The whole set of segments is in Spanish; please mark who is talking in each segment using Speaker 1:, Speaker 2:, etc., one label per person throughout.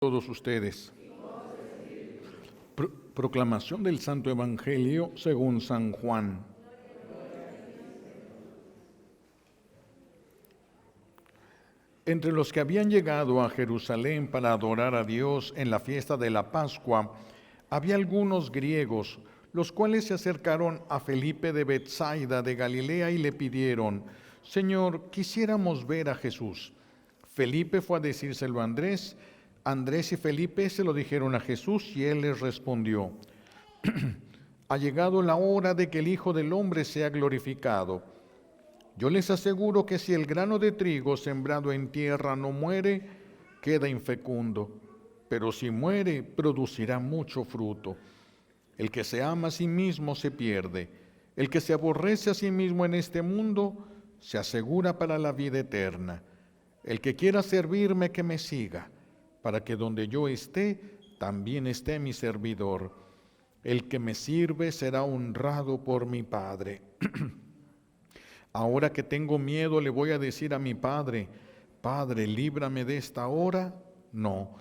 Speaker 1: Todos ustedes. Proclamación del Santo Evangelio según San Juan. Entre los que habían llegado a Jerusalén para adorar a Dios en la fiesta de la Pascua, había algunos griegos, los cuales se acercaron a Felipe de Betsaida de Galilea y le pidieron: Señor, quisiéramos ver a Jesús. Felipe fue a decírselo a Andrés. Andrés y Felipe se lo dijeron a Jesús y él les respondió: ha llegado la hora de que el Hijo del Hombre sea glorificado. Yo les aseguro que si el grano de trigo sembrado en tierra no muere, queda infecundo, pero si muere, producirá mucho fruto. El que se ama a sí mismo se pierde. El que se aborrece a sí mismo en este mundo, se asegura para la vida eterna. El que quiera servirme, que me siga, para que donde yo esté, también esté mi servidor. El que me sirve será honrado por mi Padre. Ahora que tengo miedo, le voy a decir a mi Padre: Padre, líbrame de esta hora. No,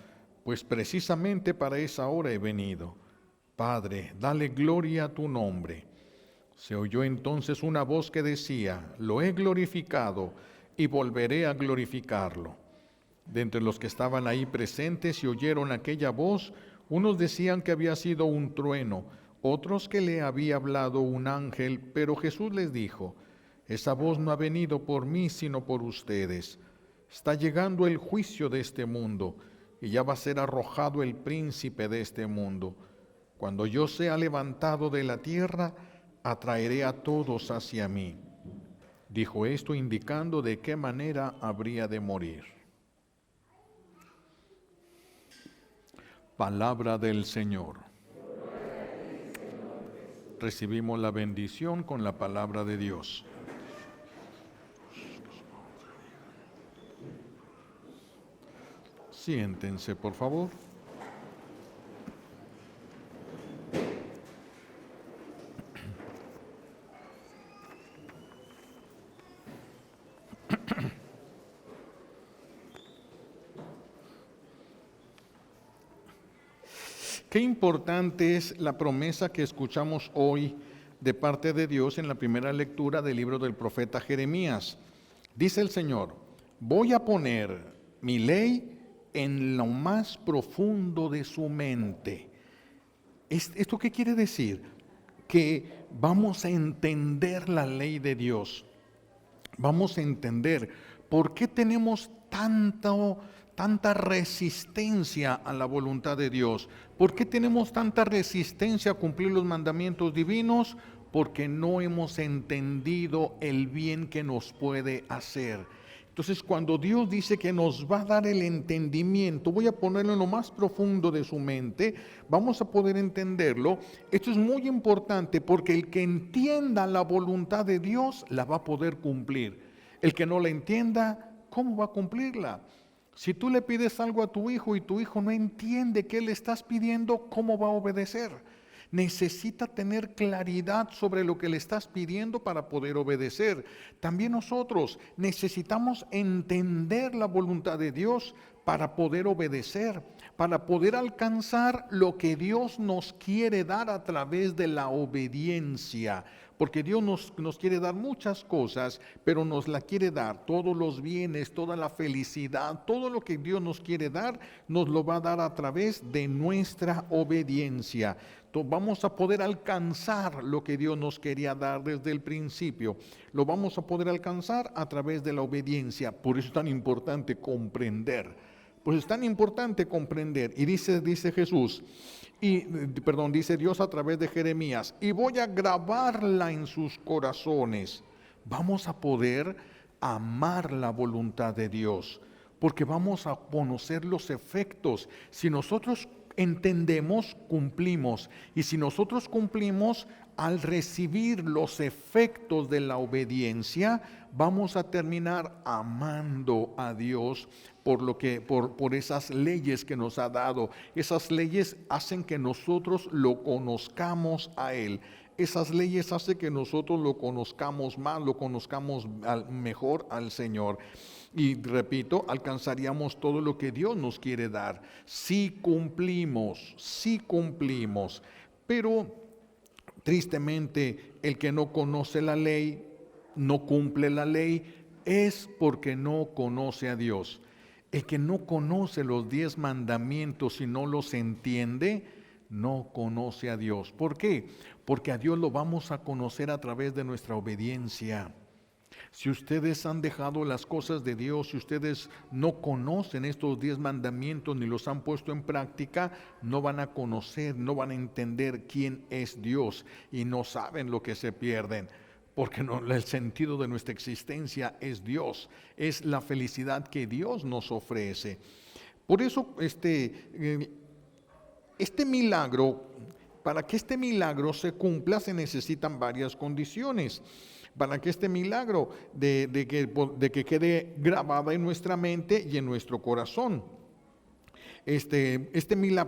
Speaker 1: pues precisamente para esa hora he venido. Padre, dale gloria a tu nombre. Se oyó entonces una voz que decía: lo he glorificado y volveré a glorificarlo. De entre los que estaban ahí presentes y oyeron aquella voz, unos decían que había sido un trueno, otros que le había hablado un ángel, pero Jesús les dijo: esa voz no ha venido por mí, sino por ustedes. Está llegando el juicio de este mundo, y ya va a ser arrojado el príncipe de este mundo. Cuando yo sea levantado de la tierra, atraeré a todos hacia mí. Dijo esto indicando de qué manera habría de morir. Palabra del Señor. Recibimos la bendición con la palabra de Dios. Siéntense, por favor. Qué importante es la promesa que escuchamos hoy de parte de Dios en la primera lectura del libro del profeta Jeremías. Dice el Señor: voy a poner mi ley en lo más profundo de su mente. ¿Esto qué quiere decir? Que vamos a entender la ley de Dios. Vamos a entender por qué tenemos tanta resistencia a la voluntad de Dios. ¿Por qué tenemos tanta resistencia a cumplir los mandamientos divinos? Porque no hemos entendido el bien que nos puede hacer. Entonces, cuando Dios dice que nos va a dar el entendimiento, voy a ponerlo en lo más profundo de su mente, vamos a poder entenderlo. Esto es muy importante porque el que entienda la voluntad de Dios la va a poder cumplir. El que no la entienda, ¿cómo va a cumplirla? Si tú le pides algo a tu hijo y tu hijo no entiende qué le estás pidiendo, ¿cómo va a obedecer? Necesita tener claridad sobre lo que le estás pidiendo para poder obedecer. También nosotros necesitamos entender la voluntad de Dios para poder obedecer, para poder alcanzar lo que Dios nos quiere dar a través de la obediencia. Porque Dios nos quiere dar muchas cosas, pero nos la quiere dar, todos los bienes, toda la felicidad, todo lo que Dios nos quiere dar, nos lo va a dar a través de nuestra obediencia. Entonces, vamos a poder alcanzar lo que Dios nos quería dar desde el principio. Lo vamos a poder alcanzar a través de la obediencia. Por eso es tan importante comprender. Pues es tan importante comprender. Y dice Jesús, dice Dios a través de Jeremías: y voy a grabarla en sus corazones. Vamos a poder amar la voluntad de Dios, porque vamos a conocer los efectos. Si nosotros entendemos, cumplimos. Y si nosotros cumplimos, al recibir los efectos de la obediencia, vamos a terminar amando a Dios por esas leyes que nos ha dado. Esas leyes hacen que nosotros lo conozcamos a Él. Esas leyes hacen que nosotros lo conozcamos más, lo conozcamos mejor al Señor. Y repito, alcanzaríamos todo lo que Dios nos quiere dar. Si cumplimos, si cumplimos. Pero tristemente, el que no conoce la ley, no cumple la ley, es porque no conoce a Dios. El que no conoce los 10 mandamientos y no los entiende, no conoce a Dios. ¿Por qué? Porque a Dios lo vamos a conocer a través de nuestra obediencia. Si ustedes han dejado las cosas de Dios, si ustedes no conocen estos 10 mandamientos ni los han puesto en práctica, no van a conocer, no van a entender quién es Dios y no saben lo que se pierden. Porque el sentido de nuestra existencia es Dios, es la felicidad que Dios nos ofrece. Por eso este milagro, para que este milagro se cumpla, se necesitan varias condiciones. Para que este milagro de que quede grabada en nuestra mente y en nuestro corazón.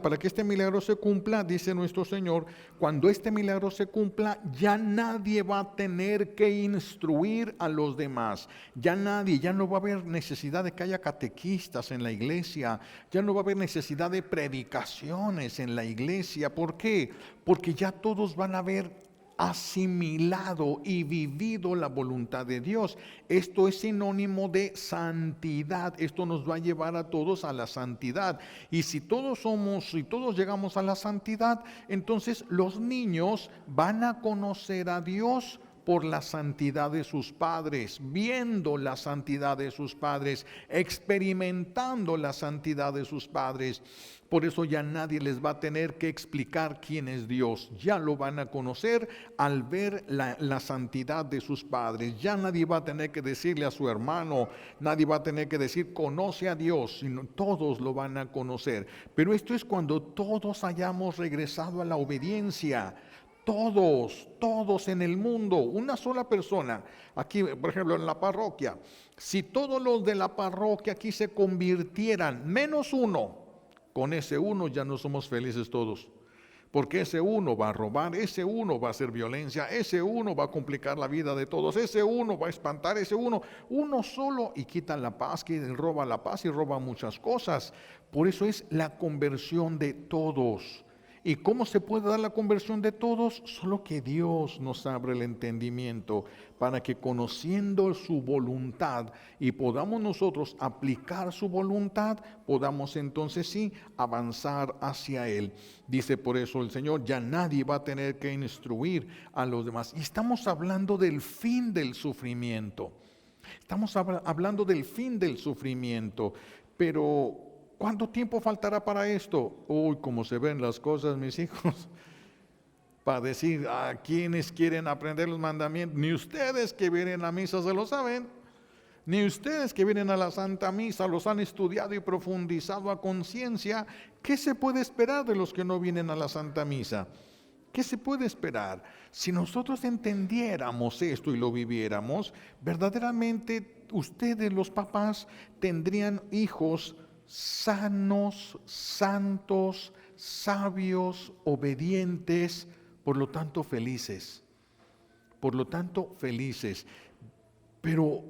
Speaker 1: Para que este milagro se cumpla, dice nuestro Señor, cuando este milagro se cumpla, ya nadie va a tener que instruir a los demás. Ya no va a haber necesidad de que haya catequistas en la iglesia, ya no va a haber necesidad de predicaciones en la iglesia. ¿Por qué? Porque ya todos van a haber asimilado y vivido la voluntad de Dios. Esto es sinónimo de santidad. Esto nos va a llevar a todos a la santidad. Y si todos llegamos a la santidad, entonces los niños van a conocer a Dios por la santidad de sus padres, viendo la santidad de sus padres, experimentando la santidad de sus padres. Por eso ya nadie les va a tener que explicar quién es Dios. Ya lo van a conocer al ver la santidad de sus padres. Ya nadie va a tener que decirle a su hermano, nadie va a tener que decir conoce a Dios, sino todos lo van a conocer. Pero esto es cuando todos hayamos regresado a la obediencia. Todos en el mundo, una sola persona. Aquí, por ejemplo, en la parroquia, si todos los de la parroquia aquí se convirtieran, menos uno, con ese uno ya no somos felices todos. Porque ese uno va a robar, ese uno va a hacer violencia, ese uno va a complicar la vida de todos, ese uno va a espantar, ese uno solo y quita la paz, que roba la paz y roba muchas cosas. Por eso es la conversión de todos. ¿Y cómo se puede dar la conversión de todos? Solo que Dios nos abre el entendimiento para que conociendo su voluntad y podamos nosotros aplicar su voluntad, podamos entonces sí avanzar hacia Él. Dice por eso el Señor, ya nadie va a tener que instruir a los demás. Y estamos hablando del fin del sufrimiento. Estamos hablando del fin del sufrimiento, pero ¿cuánto tiempo faltará para esto? Uy, cómo se ven las cosas, mis hijos. Para decir a quienes quieren aprender los mandamientos, ni ustedes que vienen a misa se lo saben, ni ustedes que vienen a la Santa Misa los han estudiado y profundizado a conciencia. ¿Qué se puede esperar de los que no vienen a la Santa Misa? ¿Qué se puede esperar? Si nosotros entendiéramos esto y lo viviéramos, verdaderamente ustedes, los papás, tendrían hijos sanos, santos, sabios, obedientes, por lo tanto felices. Pero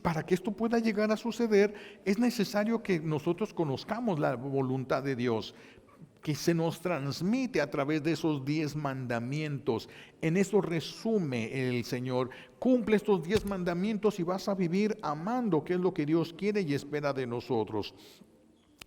Speaker 1: para que esto pueda llegar a suceder, es necesario que nosotros conozcamos la voluntad de Dios, que se nos transmite a través de esos 10 mandamientos. En eso resume el Señor. Cumple estos 10 mandamientos y vas a vivir amando, que es lo que Dios quiere y espera de nosotros.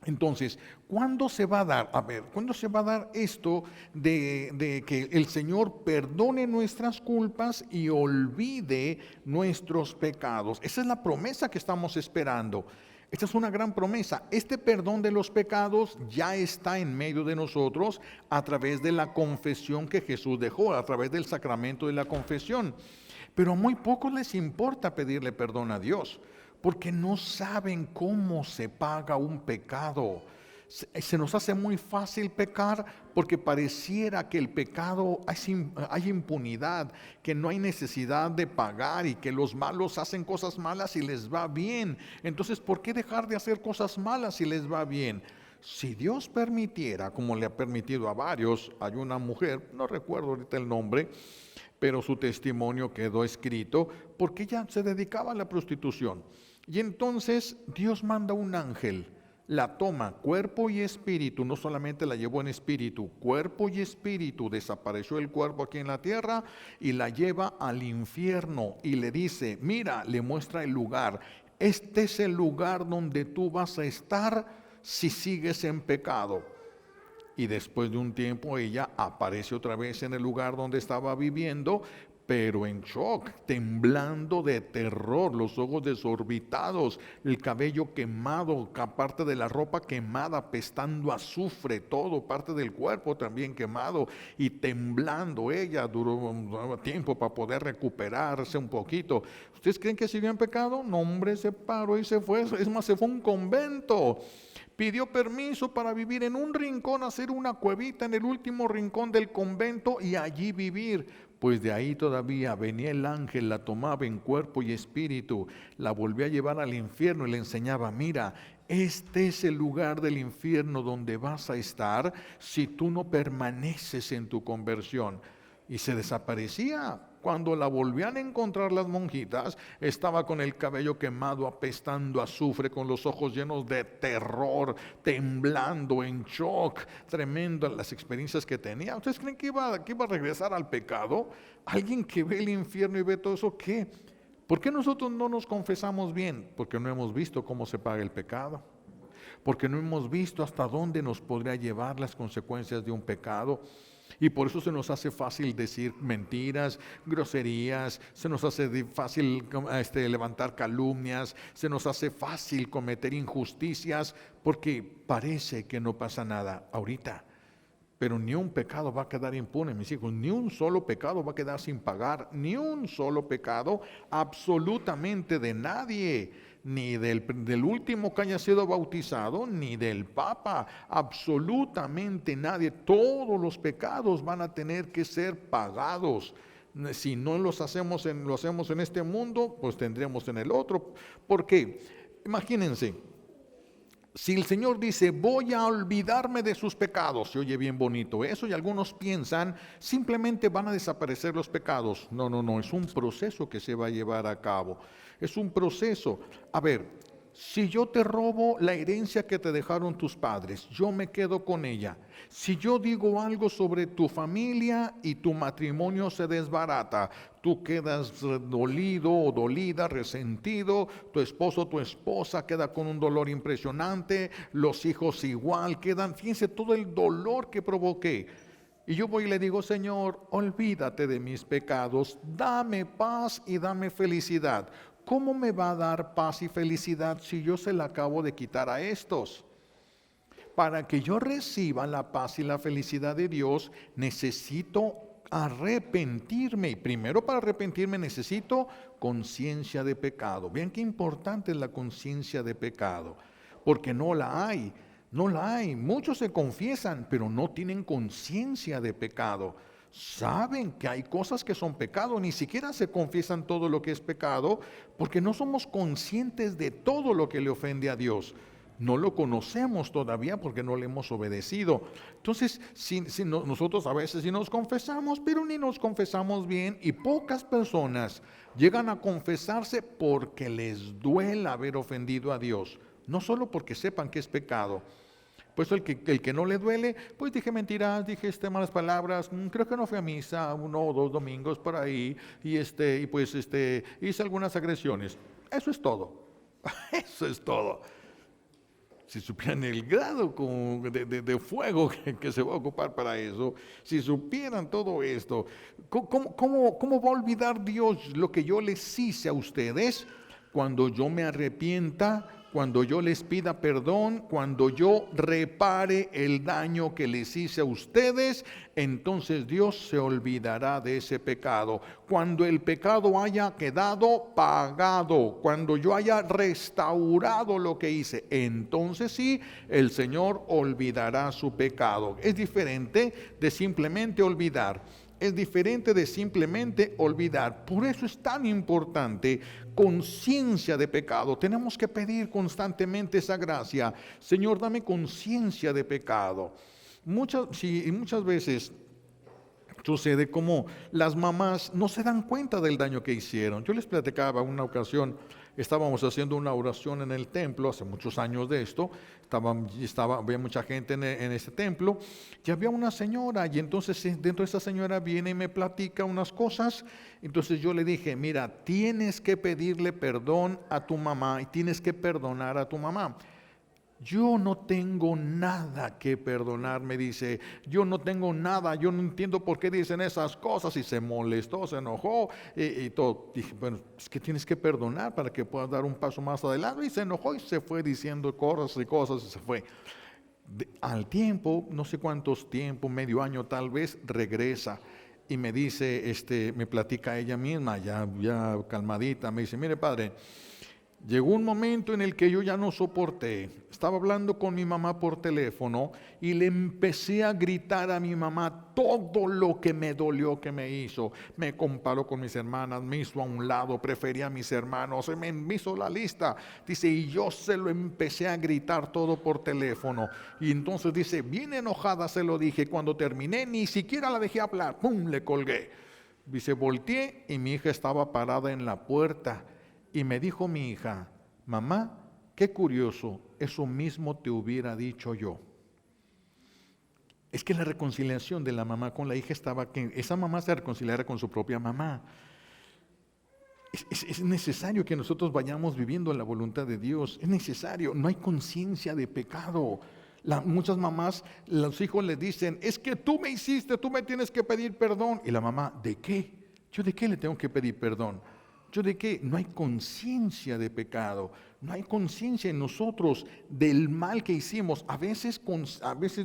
Speaker 1: Entonces, ¿cuándo se va a dar? ¿Cuándo se va a dar esto de que el Señor perdone nuestras culpas y olvide nuestros pecados? Esa es la promesa que estamos esperando. Esta es una gran promesa. Este perdón de los pecados ya está en medio de nosotros a través de la confesión que Jesús dejó, a través del sacramento de la confesión. Pero a muy pocos les importa pedirle perdón a Dios, porque no saben cómo se paga un pecado. Se nos hace muy fácil pecar porque pareciera que el pecado hay impunidad, que no hay necesidad de pagar y que los malos hacen cosas malas y les va bien. Entonces, ¿por qué dejar de hacer cosas malas si les va bien? Si Dios permitiera, como le ha permitido a varios, hay una mujer, no recuerdo ahorita el nombre, pero su testimonio quedó escrito porque ella se dedicaba a la prostitución. Y entonces Dios manda un ángel, la toma cuerpo y espíritu, no solamente la llevó en espíritu, cuerpo y espíritu, desapareció el cuerpo aquí en la tierra y la lleva al infierno y le dice, mira, le muestra el lugar, este es el lugar donde tú vas a estar si sigues en pecado. Y después de un tiempo ella aparece otra vez en el lugar donde estaba viviendo, pero en shock, temblando de terror, los ojos desorbitados, el cabello quemado, parte de la ropa quemada, apestando azufre, todo, parte del cuerpo también quemado y temblando. Ella duró tiempo para poder recuperarse un poquito. ¿Ustedes creen que siguió en pecado? No, hombre, se paró y se fue. Es más, se fue a un convento. Pidió permiso para vivir en un rincón, hacer una cuevita en el último rincón del convento y allí vivir. Pues de ahí todavía venía el ángel, la tomaba en cuerpo y espíritu, la volvía a llevar al infierno y le enseñaba, mira, este es el lugar del infierno donde vas a estar si tú no permaneces en tu conversión. Y se desaparecía. Cuando la volvían a encontrar las monjitas, estaba con el cabello quemado, apestando a azufre, con los ojos llenos de terror, temblando, en shock, tremendo las experiencias que tenía. ¿Ustedes creen que iba a regresar al pecado? Alguien que ve el infierno y ve todo eso, ¿qué? ¿Por qué nosotros no nos confesamos bien? Porque no hemos visto cómo se paga el pecado. Porque no hemos visto hasta dónde nos podría llevar las consecuencias de un pecado. Y por eso se nos hace fácil decir mentiras, groserías, se nos hace fácil levantar calumnias, se nos hace fácil cometer injusticias, porque parece que no pasa nada ahorita. Pero ni un pecado va a quedar impune, mis hijos, ni un solo pecado va a quedar sin pagar, ni un solo pecado absolutamente de nadie. Ni del último que haya sido bautizado, ni del Papa, absolutamente nadie. Todos los pecados van a tener que ser pagados. Si no lo hacemos en este mundo, pues tendremos en el otro. ¿Por qué? Imagínense, si el Señor dice, voy a olvidarme de sus pecados, se oye bien bonito eso, y algunos piensan, simplemente van a desaparecer los pecados. No, es un proceso que se va a llevar a cabo. Es un proceso. A ver, si yo te robo la herencia que te dejaron tus padres, yo me quedo con ella. Si yo digo algo sobre tu familia y tu matrimonio se desbarata, tú quedas dolido o dolida, resentido, tu esposo o tu esposa queda con un dolor impresionante, los hijos igual quedan, fíjense todo el dolor que provoqué. Y yo voy y le digo, Señor, olvídate de mis pecados, dame paz y dame felicidad. ¿Cómo me va a dar paz y felicidad si yo se la acabo de quitar a estos? Para que yo reciba la paz y la felicidad de Dios, necesito arrepentirme. Y primero para arrepentirme necesito conciencia de pecado. Vean qué importante es la conciencia de pecado, porque no la hay. No la hay. Muchos se confiesan, pero no tienen conciencia de pecado. Saben que hay cosas que son pecado, ni siquiera se confiesan todo lo que es pecado, porque no somos conscientes de todo lo que le ofende a Dios. No lo conocemos todavía porque no le hemos obedecido. Entonces, nosotros a veces sí nos confesamos, pero ni nos confesamos bien, y pocas personas llegan a confesarse porque les duela haber ofendido a Dios, no solo porque sepan que es pecado. Pues el que no le duele, pues dije mentiras, dije malas palabras, creo que no fui a misa 1 o 2 domingos por ahí, y hice algunas agresiones. Eso es todo. Eso es todo. Si supieran el grado de fuego que se va a ocupar para eso, si supieran todo esto, ¿cómo va a olvidar Dios lo que yo les hice a ustedes cuando yo me arrepienta? Cuando yo les pida perdón, cuando yo repare el daño que les hice a ustedes, entonces Dios se olvidará de ese pecado. Cuando el pecado haya quedado pagado, cuando yo haya restaurado lo que hice, entonces sí, el Señor olvidará su pecado. Es diferente de simplemente olvidar. Es diferente de simplemente olvidar. Por eso es tan importante conciencia de pecado. Tenemos que pedir constantemente esa gracia. Señor, dame conciencia de pecado. Muchas veces sucede como las mamás no se dan cuenta del daño que hicieron. Yo les platicaba una ocasión estábamos haciendo una oración en el templo, hace muchos años de esto, había mucha gente en ese templo, y había una señora, y entonces dentro de esa señora viene y me platica unas cosas. Entonces yo le dije, mira, tienes que pedirle perdón a tu mamá y tienes que perdonar a tu mamá. Yo no tengo nada que perdonar, me dice, yo no tengo nada, yo no entiendo por qué dicen esas cosas, y se molestó, se enojó y todo. Dije, bueno, es que tienes que perdonar para que puedas dar un paso más adelante, y se enojó y se fue diciendo cosas y cosas y se fue. Al tiempo, no sé cuántos tiempo, medio año tal vez, regresa y me dice, me platica ella misma, ya calmadita, me dice, mire padre, llegó un momento en el que yo ya no soporté. Estaba hablando con mi mamá por teléfono y le empecé a gritar a mi mamá todo lo que me dolió que me hizo. Me comparó con mis hermanas, me hizo a un lado, prefería a mis hermanos, me hizo la lista. Dice, y yo se lo empecé a gritar todo por teléfono. Y entonces dice, bien enojada se lo dije. Cuando terminé, ni siquiera la dejé hablar. ¡Pum! Le colgué. Dice, volteé y mi hija estaba parada en la puerta. Y me dijo mi hija, mamá, qué curioso, eso mismo te hubiera dicho yo. Es que la reconciliación de la mamá con la hija estaba que esa mamá se reconciliara con su propia mamá. Es necesario que nosotros vayamos viviendo en la voluntad de Dios. Es necesario, no hay conciencia de pecado. Muchas mamás, los hijos les dicen, es que tú me hiciste, tú me tienes que pedir perdón. Y la mamá, ¿de qué? ¿Yo de qué le tengo que pedir perdón? ¿Yo de qué? No hay conciencia de pecado, no hay conciencia en nosotros del mal que hicimos, a veces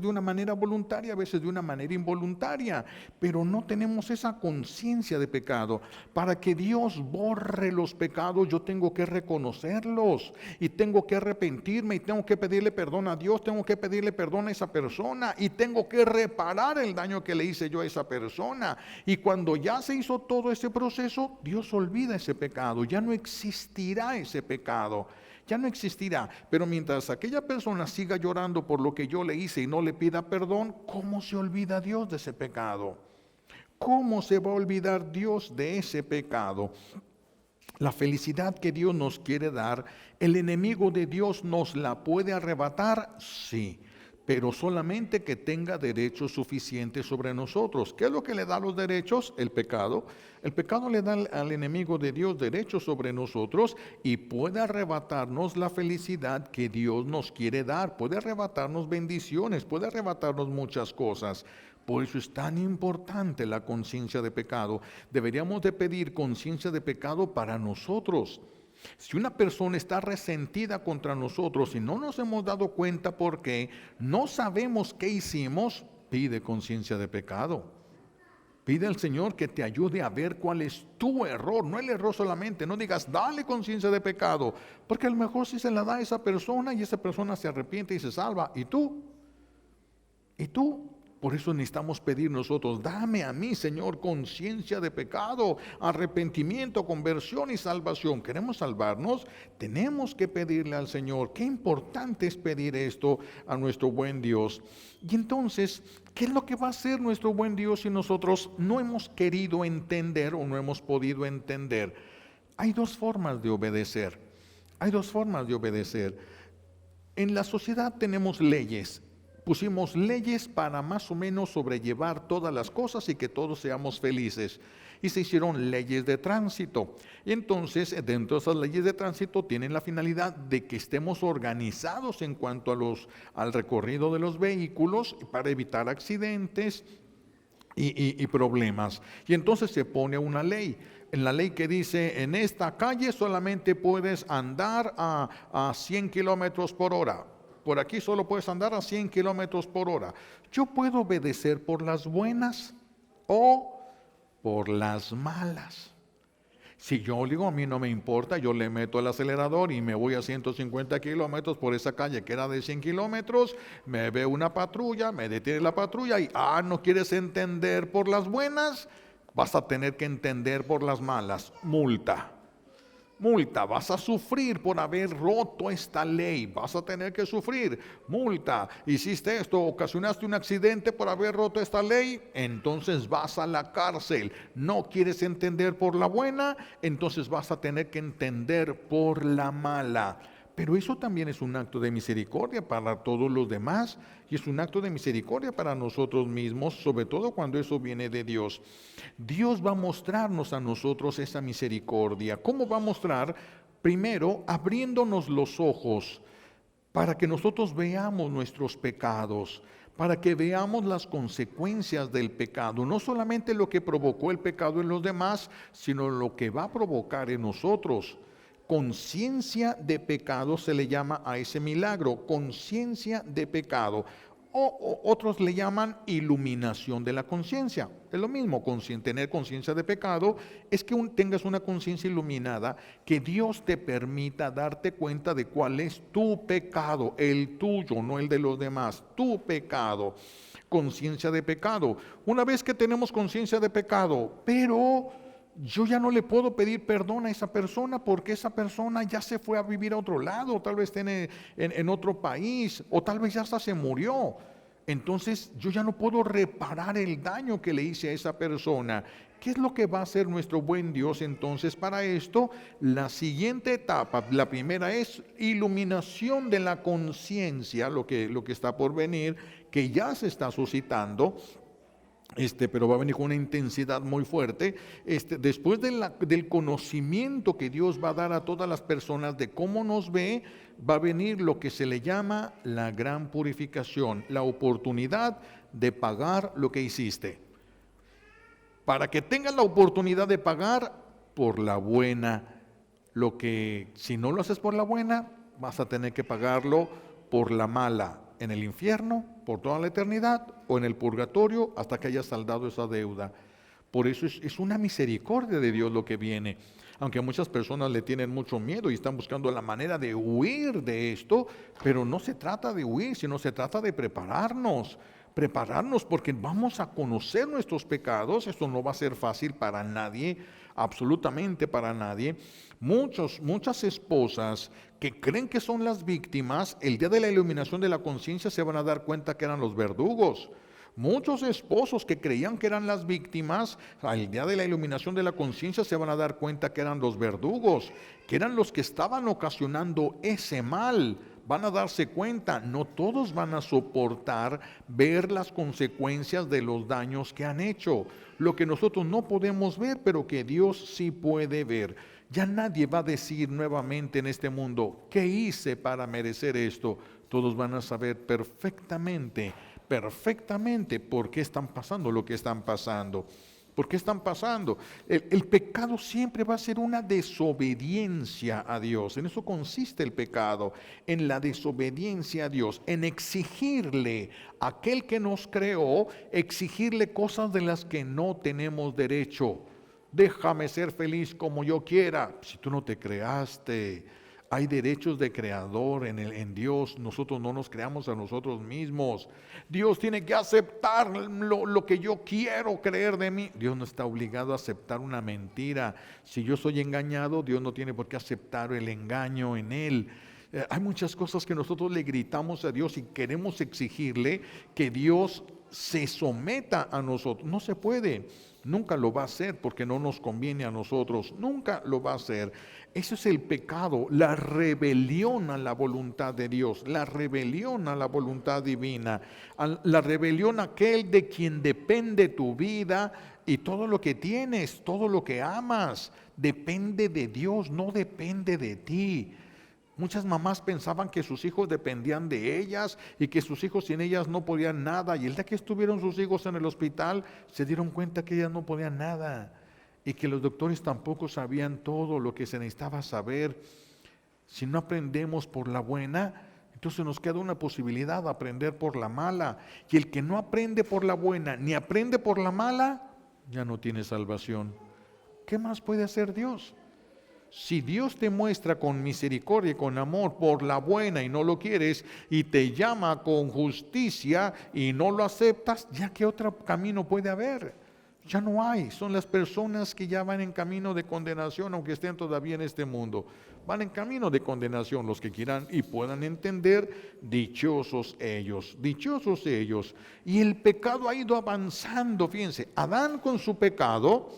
Speaker 1: de una manera voluntaria, a veces de una manera involuntaria, pero no tenemos esa conciencia de pecado. Para que Dios borre los pecados, yo tengo que reconocerlos y tengo que arrepentirme y tengo que pedirle perdón a Dios, tengo que pedirle perdón a esa persona y tengo que reparar el daño que le hice yo a esa persona. Y cuando ya se hizo todo ese proceso, Dios olvida ese pecado, ya no existirá ese pecado, ya no existirá. Pero mientras aquella persona siga llorando por lo que yo le hice y no le pida perdón, ¿cómo se olvida Dios de ese pecado? ¿Cómo se va a olvidar Dios de ese pecado? La felicidad que Dios nos quiere dar, ¿el enemigo de Dios nos la puede arrebatar? Sí, pero solamente que tenga derechos suficientes sobre nosotros. ¿Qué es lo que le da los derechos? El pecado. El pecado le da al enemigo de Dios derechos sobre nosotros y puede arrebatarnos la felicidad que Dios nos quiere dar. Puede arrebatarnos bendiciones, puede arrebatarnos muchas cosas. Por eso es tan importante la conciencia de pecado. Deberíamos de pedir conciencia de pecado para nosotros. Si una persona está resentida contra nosotros y no nos hemos dado cuenta por qué, no sabemos qué hicimos, pide conciencia de pecado. Pide al Señor que te ayude a ver cuál es tu error, no el error solamente. No digas, dale conciencia de pecado, porque a lo mejor si se la da a esa persona y esa persona se arrepiente y se salva. ¿Y tú? Por eso necesitamos pedir nosotros, dame a mí, Señor, conciencia de pecado, arrepentimiento, conversión y salvación. ¿Queremos salvarnos? Tenemos que pedirle al Señor. Qué importante es pedir esto a nuestro buen Dios. Y entonces, ¿qué es lo que va a hacer nuestro buen Dios si nosotros no hemos querido entender o no hemos podido entender? Hay dos formas de obedecer. En la sociedad tenemos leyes. Pusimos leyes para más o menos sobrellevar todas las cosas y que todos seamos felices. Y se hicieron leyes de tránsito. Y entonces, dentro de esas leyes de tránsito tienen la finalidad de que estemos organizados en cuanto al recorrido de los vehículos para evitar accidentes y problemas. Y entonces se pone una ley. En la ley que dice, en esta calle solamente puedes andar a 100 kilómetros por hora. Por aquí solo puedes andar a 100 kilómetros por hora. Yo puedo obedecer por las buenas o por las malas. Si yo digo, a mí no me importa, yo le meto el acelerador y me voy a 150 kilómetros por esa calle que era de 100 kilómetros, me ve una patrulla, me detiene la patrulla y, ¿no quieres entender por las buenas? Vas a tener que entender por las malas, multa. multa, vas a sufrir por haber roto esta ley, vas a tener que sufrir, multa, hiciste esto, ocasionaste un accidente por haber roto esta ley, entonces vas a la cárcel. No quieres entender por la buena, entonces vas a tener que entender por la mala. Pero eso también es un acto de misericordia para todos los demás y es un acto de misericordia para nosotros mismos, sobre todo cuando eso viene de Dios. Dios va a mostrarnos a nosotros esa misericordia. ¿Cómo va a mostrar? Primero, abriéndonos los ojos para que nosotros veamos nuestros pecados, para que veamos las consecuencias del pecado, no solamente lo que provocó el pecado en los demás, sino lo que va a provocar en nosotros. Conciencia de pecado se le llama a ese milagro, conciencia de pecado. O otros le llaman iluminación de la conciencia. Es lo mismo, tener conciencia de pecado es que tengas una conciencia iluminada, que Dios te permita darte cuenta de cuál es tu pecado, el tuyo, no el de los demás, tu pecado. Conciencia de pecado. Una vez que tenemos conciencia de pecado, pero yo ya no le puedo pedir perdón a esa persona porque esa persona ya se fue a vivir a otro lado, tal vez esté en otro país o tal vez ya hasta se murió. Entonces yo ya no puedo reparar el daño que le hice a esa persona. ¿Qué es lo que va a hacer nuestro buen Dios entonces para esto? La siguiente etapa, la primera es iluminación de la conciencia, lo que está por venir, que ya se está suscitando. Pero va a venir con una intensidad muy fuerte. Después del conocimiento que Dios va a dar a todas las personas de cómo nos ve, va a venir lo que se le llama la gran purificación, la oportunidad de pagar lo que hiciste. Para que tengas la oportunidad de pagar por la buena, lo que si no lo haces por la buena, vas a tener que pagarlo por la mala, en el infierno por toda la eternidad o en el purgatorio hasta que hayas saldado esa deuda. Por eso es una misericordia de Dios lo que viene. Aunque a muchas personas le tienen mucho miedo y están buscando la manera de huir de esto, pero no se trata de huir, sino se trata de prepararnos porque vamos a conocer nuestros pecados. Esto no va a ser fácil para nadie, absolutamente para nadie. Muchas esposas que creen que son las víctimas, el día de la iluminación de la conciencia se van a dar cuenta que eran los verdugos. Muchos esposos que creían que eran las víctimas, al día de la iluminación de la conciencia se van a dar cuenta que eran los verdugos, que eran los que estaban ocasionando ese mal. Van a darse cuenta, no todos van a soportar ver las consecuencias de los daños que han hecho. Lo que nosotros no podemos ver, pero que Dios sí puede ver. Ya nadie va a decir nuevamente en este mundo, ¿qué hice para merecer esto? Todos van a saber perfectamente por qué están pasando lo que están pasando. ¿Por qué están pasando? El pecado siempre va a ser una desobediencia a Dios. En eso consiste el pecado, en la desobediencia a Dios, en exigirle a aquel que nos creó, exigirle cosas de las que no tenemos derecho. Déjame ser feliz como yo quiera. Si tú no te creaste, hay derechos de creador en Dios. Nosotros no nos creamos a nosotros mismos. Dios tiene que aceptar lo que yo quiero creer de mí. Dios no está obligado a aceptar una mentira. Si yo soy engañado, Dios no tiene por qué aceptar el engaño en Él. Hay muchas cosas que nosotros le gritamos a Dios y queremos exigirle que Dios se someta a nosotros. No se puede. Nunca lo va a hacer porque no nos conviene a nosotros. Nunca lo va a hacer. Eso es el pecado, la rebelión a la voluntad de Dios, la rebelión a la voluntad divina, la rebelión a aquel de quien depende tu vida y todo lo que tienes, todo lo que amas, depende de Dios, no depende de ti. Muchas mamás pensaban que sus hijos dependían de ellas y que sus hijos sin ellas no podían nada. Y el día que estuvieron sus hijos en el hospital, se dieron cuenta que ellas no podían nada y que los doctores tampoco sabían todo lo que se necesitaba saber. Si no aprendemos por la buena, entonces nos queda una posibilidad de aprender por la mala. Y el que no aprende por la buena ni aprende por la mala, ya no tiene salvación. ¿Qué más puede hacer Dios? Si Dios te muestra con misericordia y con amor por la buena y no lo quieres, y te llama con justicia y no lo aceptas, ¿ya qué otro camino puede haber? Ya no hay, son las personas que ya van en camino de condenación, aunque estén todavía en este mundo. Van en camino de condenación, los que quieran y puedan entender, dichosos ellos, dichosos ellos. Y el pecado ha ido avanzando, fíjense, Adán con su pecado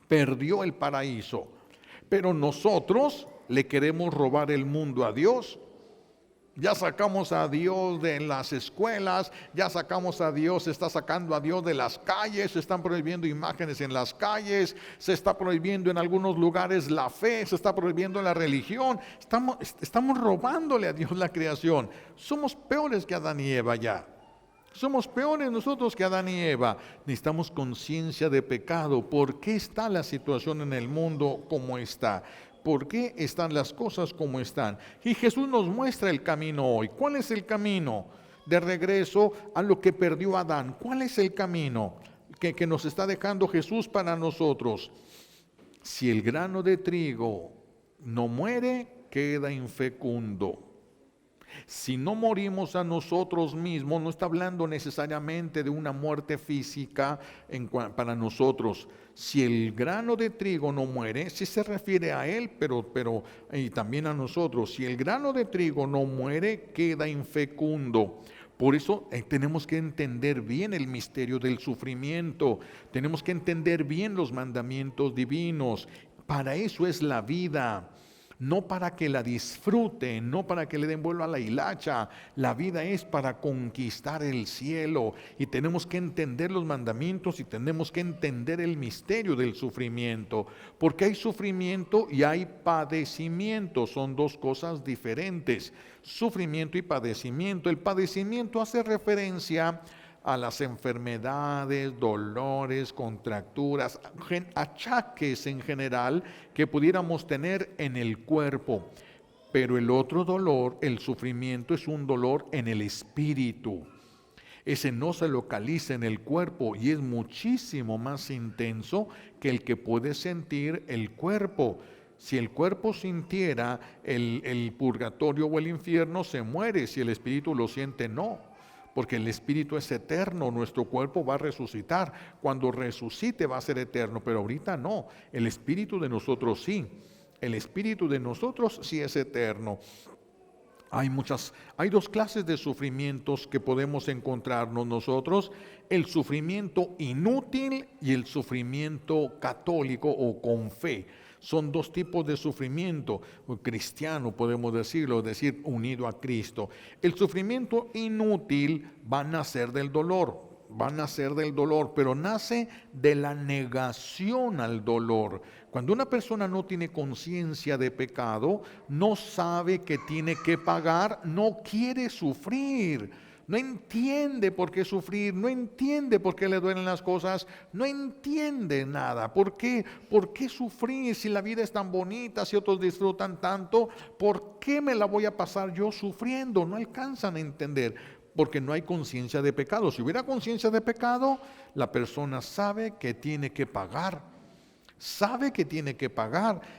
Speaker 1: perdió el paraíso, pero nosotros le queremos robar el mundo a Dios. Ya sacamos a Dios de las escuelas, ya sacamos a Dios, se está sacando a Dios de las calles, se están prohibiendo imágenes en las calles, se está prohibiendo en algunos lugares la fe, se está prohibiendo la religión. Estamos robándole a Dios la creación. Somos peores que Adán y Eva ya. Somos peores nosotros que Adán y Eva. Necesitamos conciencia de pecado. ¿Por qué está la situación en el mundo como está? ¿Por qué están las cosas como están? Y Jesús nos muestra el camino hoy. ¿Cuál es el camino de regreso a lo que perdió Adán? ¿Cuál es el camino que nos está dejando Jesús para nosotros? Si el grano de trigo no muere, queda infecundo. Si no morimos a nosotros mismos, no está hablando necesariamente de una muerte física para nosotros. Si el grano de trigo no muere, sí se refiere a él, pero y también a nosotros. Si el grano de trigo no muere, queda infecundo. Por eso tenemos que entender bien el misterio del sufrimiento. Tenemos que entender bien los mandamientos divinos. Para eso es la vida. No para que la disfruten, no para que le den vuelo a la hilacha. La vida es para conquistar el cielo y tenemos que entender los mandamientos y tenemos que entender el misterio del sufrimiento, porque hay sufrimiento y hay padecimiento, son dos cosas diferentes, sufrimiento y padecimiento. El padecimiento hace referencia a las enfermedades, dolores, contracturas, achaques en general que pudiéramos tener en el cuerpo. Pero el otro dolor, el sufrimiento, es un dolor en el espíritu. Ese no se localiza en el cuerpo y es muchísimo más intenso que el que puede sentir el cuerpo. Si el cuerpo sintiera el purgatorio o el infierno, se muere. Si el espíritu lo siente, no. Porque el espíritu es eterno, nuestro cuerpo va a resucitar. Cuando resucite va a ser eterno, pero ahorita no. El espíritu de nosotros sí. El espíritu de nosotros sí es eterno. Hay dos clases de sufrimientos que podemos encontrarnos nosotros: el sufrimiento inútil y el sufrimiento católico o con fe. Son dos tipos de sufrimiento, cristiano podemos decirlo, es decir, unido a Cristo. El sufrimiento inútil va a nacer del dolor, pero nace de la negación al dolor. Cuando una persona no tiene conciencia de pecado, no sabe que tiene que pagar, no quiere sufrir. No entiende por qué sufrir, no entiende por qué le duelen las cosas, no entiende nada. ¿Por qué? ¿Por qué sufrir si la vida es tan bonita, si otros disfrutan tanto? ¿Por qué me la voy a pasar yo sufriendo? No alcanzan a entender, porque no hay conciencia de pecado. Si hubiera conciencia de pecado, la persona sabe que tiene que pagar.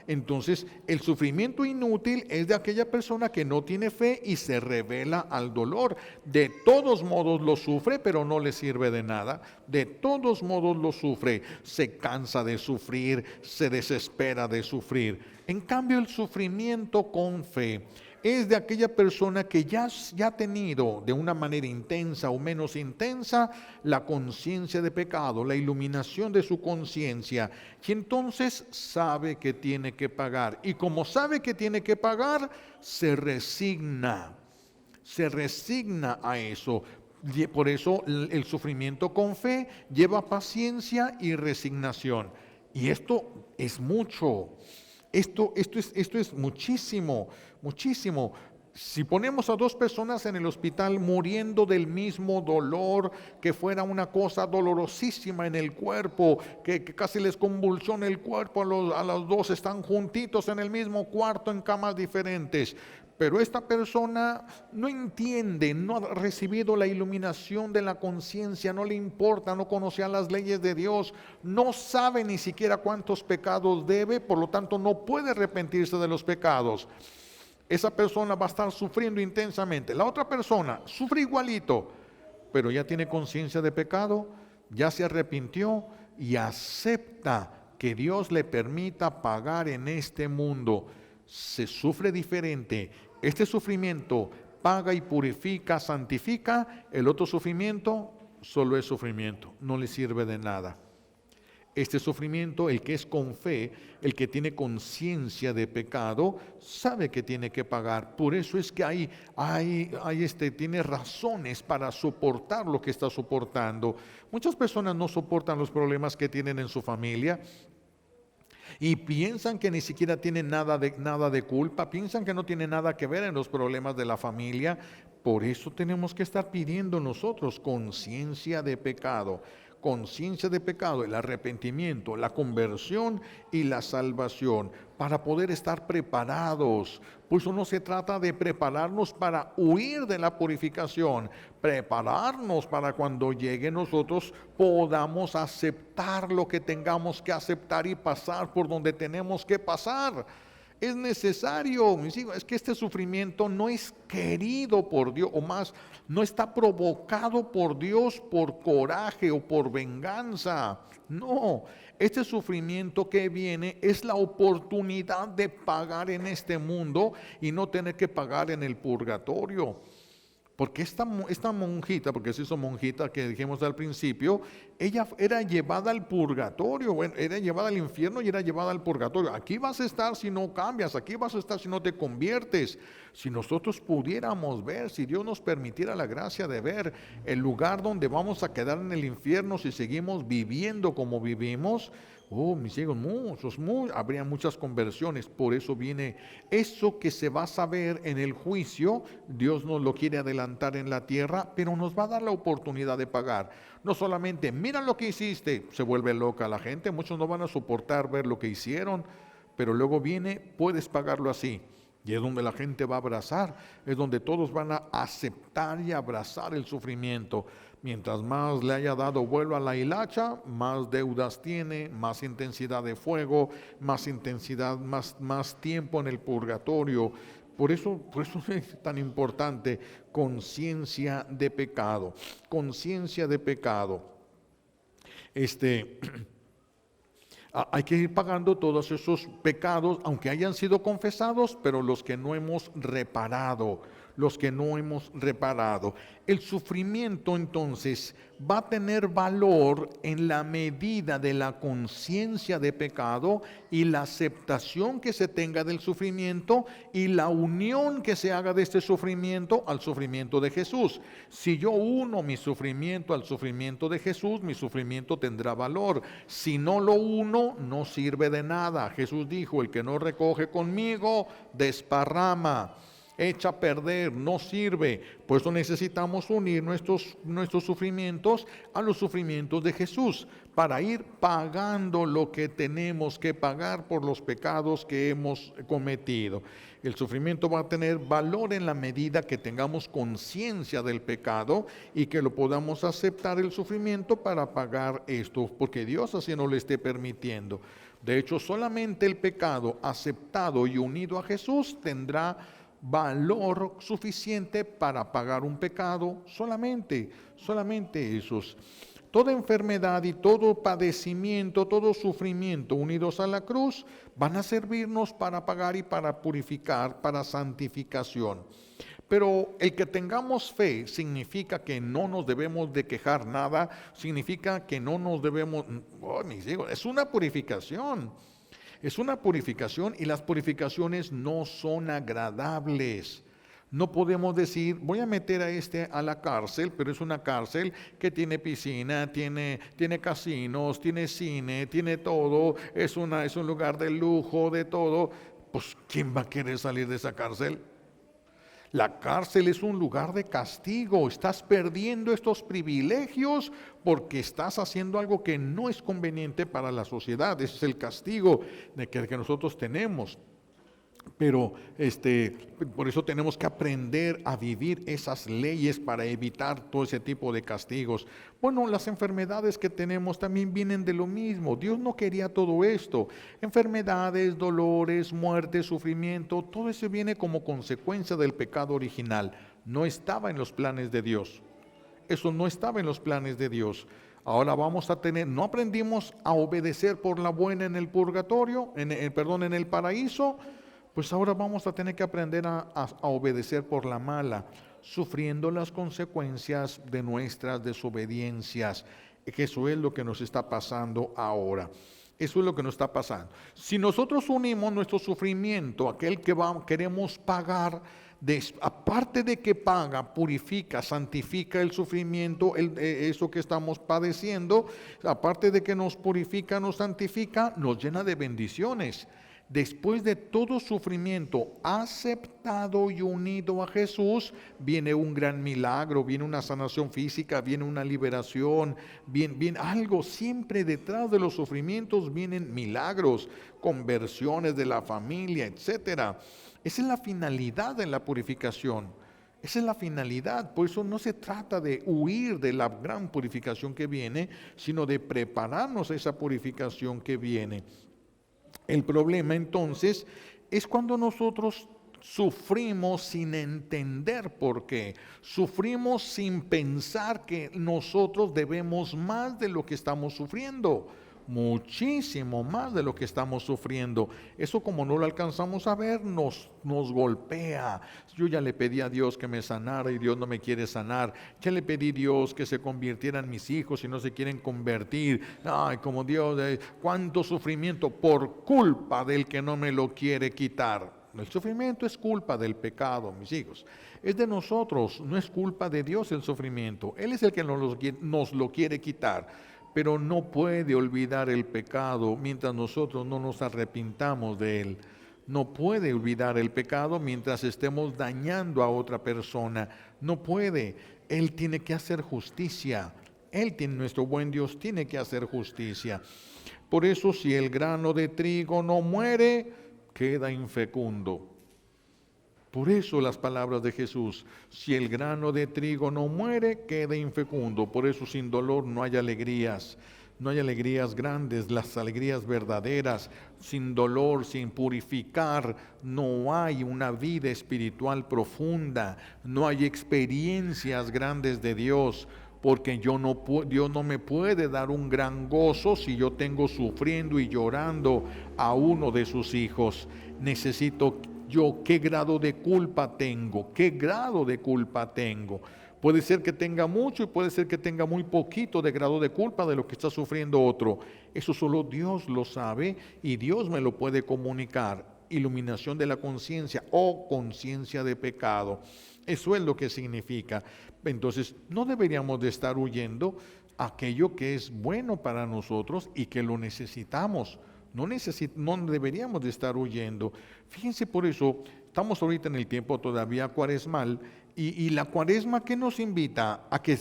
Speaker 1: Entonces el sufrimiento inútil es de aquella persona que no tiene fe y se revela al dolor. De todos modos lo sufre, pero no le sirve de nada. De todos modos lo sufre, se cansa de sufrir, se desespera de sufrir. En cambio, el sufrimiento con fe es de aquella persona que ya ha tenido de una manera intensa o menos intensa la conciencia de pecado, la iluminación de su conciencia, y entonces sabe que tiene que pagar. Y como sabe que tiene que pagar, se resigna a eso. Por eso el sufrimiento con fe lleva paciencia y resignación. Y esto es mucho. Esto es muchísimo. Si ponemos a dos personas en el hospital muriendo del mismo dolor, que fuera una cosa dolorosísima en el cuerpo, que casi les convulsiona el cuerpo, a los dos están juntitos en el mismo cuarto en camas diferentes, pero esta persona no entiende, no ha recibido la iluminación de la conciencia, no le importa, no conocía las leyes de Dios, no sabe ni siquiera cuántos pecados debe, por lo tanto no puede arrepentirse de los pecados. Esa persona va a estar sufriendo intensamente. La otra persona sufre igualito, pero ya tiene conciencia de pecado, ya se arrepintió, y acepta que Dios le permita pagar en este mundo, se sufre diferente. Este sufrimiento paga y purifica, santifica. El otro sufrimiento solo es sufrimiento, no le sirve de nada. Este sufrimiento, el que es con fe, el que tiene conciencia de pecado, sabe que tiene que pagar. Por eso es que tiene razones para soportar lo que está soportando. Muchas personas no soportan los problemas que tienen en su familia y piensan que ni siquiera tienen nada de culpa, piensan que no tienen nada que ver en los problemas de la familia. Por eso tenemos que estar pidiendo nosotros conciencia de pecado. Conciencia de pecado, el arrepentimiento, la conversión y la salvación, para poder estar preparados. Por eso no se trata de prepararnos para huir de la purificación, prepararnos para cuando llegue nosotros podamos aceptar lo que tengamos que aceptar y pasar por donde tenemos que pasar. Es necesario, mis hijos, es que este sufrimiento no es querido por Dios, o más, no está provocado por Dios por coraje o por venganza. No, este sufrimiento que viene es la oportunidad de pagar en este mundo y no tener que pagar en el purgatorio. Porque esta monjita, porque se hizo monjita que dijimos al principio, ella era llevada al purgatorio, bueno, era llevada al infierno y era llevada al purgatorio. Aquí vas a estar si no cambias, aquí vas a estar si no te conviertes. Si nosotros pudiéramos ver, si Dios nos permitiera la gracia de ver el lugar donde vamos a quedar en el infierno si seguimos viviendo como vivimos, mis hijos, habría muchas conversiones. Por eso viene eso que se va a saber en el juicio. Dios nos lo quiere adelantar en la tierra, pero nos va a dar la oportunidad de pagar. No solamente, mira lo que hiciste, se vuelve loca la gente, muchos no van a soportar ver lo que hicieron, pero luego viene, puedes pagarlo así. Y es donde la gente va a abrazar, es donde todos van a aceptar y abrazar el sufrimiento. Mientras más le haya dado vuelo a la hilacha, más deudas tiene, más intensidad de fuego, más intensidad, más tiempo en el purgatorio. Por eso es tan importante conciencia de pecado, conciencia de pecado. Hay que ir pagando todos esos pecados, aunque hayan sido confesados, pero los que no hemos reparado, El sufrimiento entonces va a tener valor en la medida de la conciencia de pecado y la aceptación que se tenga del sufrimiento y la unión que se haga de este sufrimiento al sufrimiento de Jesús. Si yo uno mi sufrimiento al sufrimiento de Jesús, mi sufrimiento tendrá valor. Si no lo uno, no sirve de nada. Jesús dijo, el que no recoge conmigo, desparrama. Echa a perder, no sirve. Por eso necesitamos unir nuestros sufrimientos a los sufrimientos de Jesús, para ir pagando lo que tenemos que pagar por los pecados que hemos cometido. El sufrimiento va a tener valor en la medida que tengamos conciencia del pecado y que lo podamos aceptar el sufrimiento para pagar esto, porque Dios así no lo esté permitiendo. De hecho, solamente el pecado aceptado y unido a Jesús tendrá valor suficiente para pagar un pecado, solamente esos. Toda enfermedad y todo padecimiento, todo sufrimiento unidos a la cruz van a servirnos para pagar y para purificar, para santificación. Pero el que tengamos fe significa que no nos debemos de quejar nada, significa que no nos debemos, mis hijos, es una purificación. Es una purificación y las purificaciones no son agradables. No podemos decir, voy a meter a la cárcel, pero es una cárcel que tiene piscina, tiene casinos, tiene cine, tiene todo, es un lugar de lujo, de todo. Pues, ¿quién va a querer salir de esa cárcel? La cárcel es un lugar de castigo. Estás perdiendo estos privilegios porque estás haciendo algo que no es conveniente para la sociedad. Ese es el castigo que nosotros tenemos. Pero por eso tenemos que aprender a vivir esas leyes para evitar todo ese tipo de castigos. Bueno, las enfermedades que tenemos también vienen de lo mismo. Dios no quería todo esto. Enfermedades, dolores, muerte, sufrimiento, todo eso viene como consecuencia del pecado original. No estaba en los planes de Dios. Eso no estaba en los planes de Dios. Ahora vamos a tener, no aprendimos a obedecer por la buena en el purgatorio, en el paraíso, pues ahora vamos a tener que aprender a obedecer por la mala, sufriendo las consecuencias de nuestras desobediencias, que eso es lo que nos está pasando ahora. Eso es lo que nos está pasando. Si nosotros unimos nuestro sufrimiento, aquel que queremos pagar, aparte de que paga, purifica, santifica el sufrimiento, eso que estamos padeciendo, aparte de que nos purifica, nos santifica, nos llena de bendiciones. Después de todo sufrimiento aceptado y unido a Jesús, viene un gran milagro, viene una sanación física, viene una liberación, viene algo. Siempre detrás de los sufrimientos vienen milagros, conversiones de la familia, etcétera. Esa es la finalidad de la purificación. Esa es la finalidad. Por eso no se trata de huir de la gran purificación que viene, sino de prepararnos a esa purificación que viene. El problema entonces es cuando nosotros sufrimos sin entender por qué. Sufrimos sin pensar que nosotros debemos más de lo que estamos sufriendo. Muchísimo más de lo que estamos sufriendo. Eso, como no lo alcanzamos a ver, nos golpea. Yo ya le pedí a Dios que me sanara y Dios no me quiere sanar. Ya le pedí a Dios que se convirtieran mis hijos y no se quieren convertir. Ay, como Dios, cuánto sufrimiento por culpa del que no me lo quiere quitar. El sufrimiento es culpa del pecado, mis hijos. Es de nosotros, no es culpa de Dios el sufrimiento. Él es el que nos lo quiere quitar. Pero no puede olvidar el pecado mientras nosotros no nos arrepintamos de él. No puede olvidar el pecado mientras estemos dañando a otra persona. No puede. Él tiene que hacer justicia. Nuestro buen Dios tiene que hacer justicia. Por eso, si el grano de trigo no muere, queda infecundo. Por eso las palabras de Jesús: si el grano de trigo no muere, queda infecundo. Por eso sin dolor no hay alegrías. No hay alegrías grandes, las alegrías verdaderas. Sin dolor, sin purificar, no hay una vida espiritual profunda. No hay experiencias grandes de Dios. Porque Dios no me puede dar un gran gozo si yo tengo sufriendo y llorando a uno de sus hijos. Necesito yo, ¿qué grado de culpa tengo? ¿Qué grado de culpa tengo? Puede ser que tenga mucho y puede ser que tenga muy poquito de grado de culpa de lo que está sufriendo otro. Eso solo Dios lo sabe y Dios me lo puede comunicar. Iluminación de la conciencia o conciencia de pecado. Eso es lo que significa. Entonces, no deberíamos de estar huyendo aquello que es bueno para nosotros y que lo necesitamos. No deberíamos de estar huyendo. Fíjense, por eso estamos ahorita en el tiempo todavía cuaresmal y la cuaresma que nos invita a que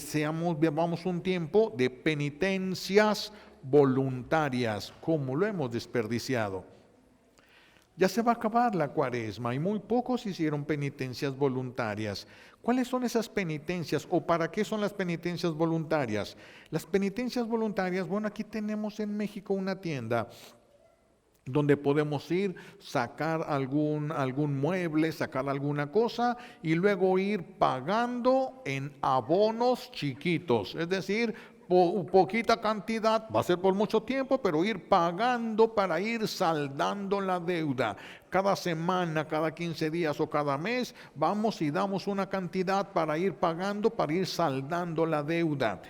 Speaker 1: vivamos un tiempo de penitencias voluntarias, como lo hemos desperdiciado. Ya se va a acabar la cuaresma y muy pocos hicieron penitencias voluntarias. ¿Cuáles son esas penitencias o para qué son las penitencias voluntarias? Las penitencias voluntarias, bueno, aquí tenemos en México una tienda donde podemos ir, sacar algún mueble, sacar alguna cosa y luego ir pagando en abonos chiquitos, es decir, poquita cantidad, va a ser por mucho tiempo, pero ir pagando para ir saldando la deuda. Cada semana, cada 15 días o cada mes, vamos y damos una cantidad para ir pagando, para ir saldando la deuda.